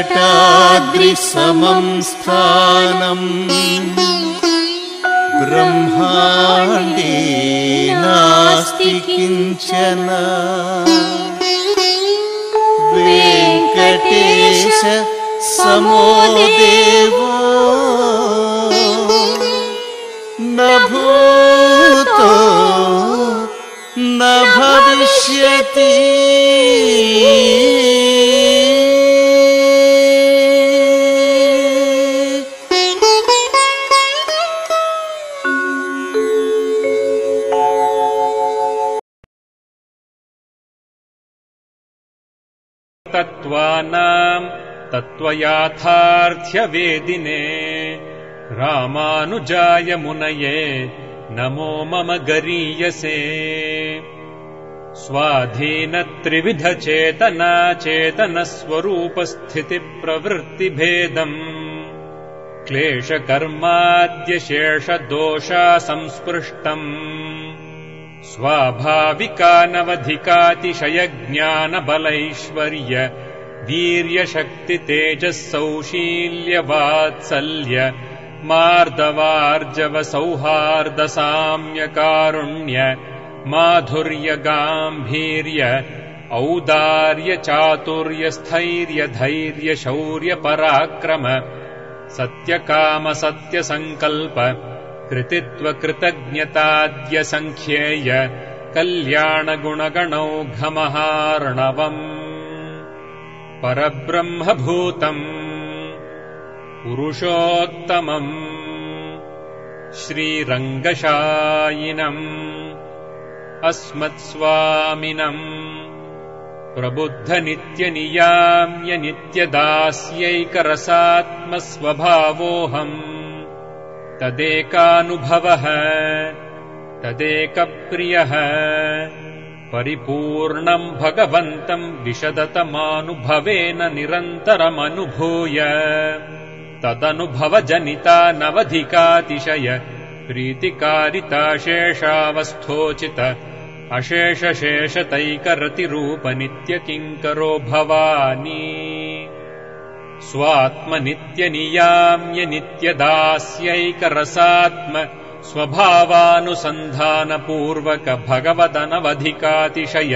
वेङ्कटाद्रिसमं स्थानम् ब्रह्माण्डे नास्ति किञ्चन। वेङ्कटेश समो देवो न भूतो न भविष्यति। तत्त्वानां तत्त्वयाथार्थ्यवेदिने रामानुजाय मुनये नमो मम गरीयसे। स्वाधीनत्रिविधचेतना चेतनस्वरूपस्थितिप्रवृत्तिभेदम् क्लेशकर्माद्यशेषदोषा संस्पृष्टम् स्वाभाविकानवधिकातिशयज्ञानबलैश्वर्य वीर्यशक्तितेजःसौशील्यवात्सल्य मार्दवार्जवसौहार्दसाम्यकारुण्य माधुर्यगाम्भीर्य औदार्यचातुर्यस्थैर्यधैर्यशौर्यपराक्रम सत्यकामसत्यसङ्कल्प कृतित्वकृतज्ञताद्यसङ्ख्येय कल्याणगुणगणौघमहार्णवम् परब्रह्मभूतम् पुरुषोत्तमम् श्रीरङ्गशायिनम् अस्मत्स्वामिनम् प्रबुद्धनित्यनियाम्यनित्यदास्यैकरसात्मस्वभावोऽहम् तदेकानुभवः तदेकप्रियः परिपूर्णम् भगवन्तम् विशदतमानुभवेन निरन्तरमनुभूय तदनुभवजनिता नवधिकातिशय प्रीतिकारिताशेषावस्थोचित अशेषशेषतैकरतिरूपनित्यकिङ्करो भवानी स्वात्मनित्यनियाम्यनित्यदास्यैकरसात्म स्वभावानुसन्धानपूर्वक भगवदनवधिकातिशय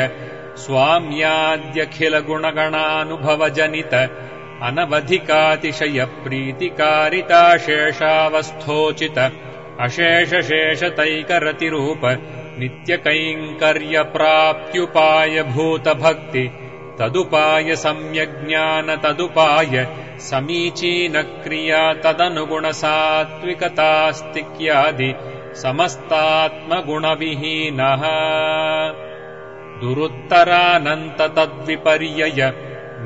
स्वाम्याद्यखिलगुणगणानुभवजनित अनवधिकातिशय प्रीतिकारिताशेषावस्थोचित अशेषशेषतैकरतिरूप नित्यकैङ्कर्यप्राप्त्युपायभूतभक्ति तदुपाय सम्यग्ज्ञान तदुपाय समीचीनक्रिया तदनुगुणसात्विकतास्तिक्यादि समस्तात्मगुणविहीनः दुरुत्तरानन्ततद्विपर्यय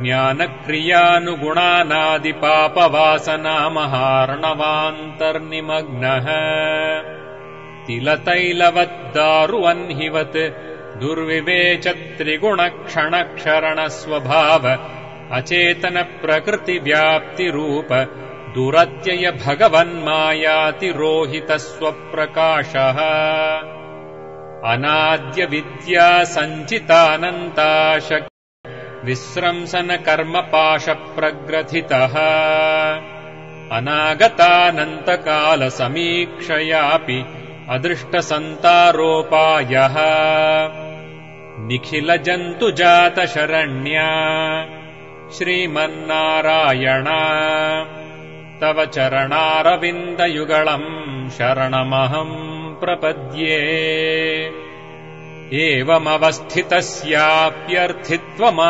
ज्ञानक्रियानुगुणानादिपापवासनामहार्णवान्तर्निमग्नः तिलतैलवद्दारुवह्निवत् दुर्विवेचत्रिगुणक्षणक्षरणस्वभाव अचेतनप्रकृतिव्याप्तिरूप दुरत्यय भगवन्मायातिरोहितस्वप्रकाशः अनाद्यविद्यासञ्चितानन्ताशक् विस्रंसनकर्मपाशप्रग्रथितः अनागतानन्तकालसमीक्षयापि अदृष्टसन्तारोपायः निखिलजन्तुजातशरण्या श्रीमन्नारायण तव चरणारविन्दयुगळम् शरणमहम् प्रपद्ये। एवमवस्थितस्याप्यर्थित्वमा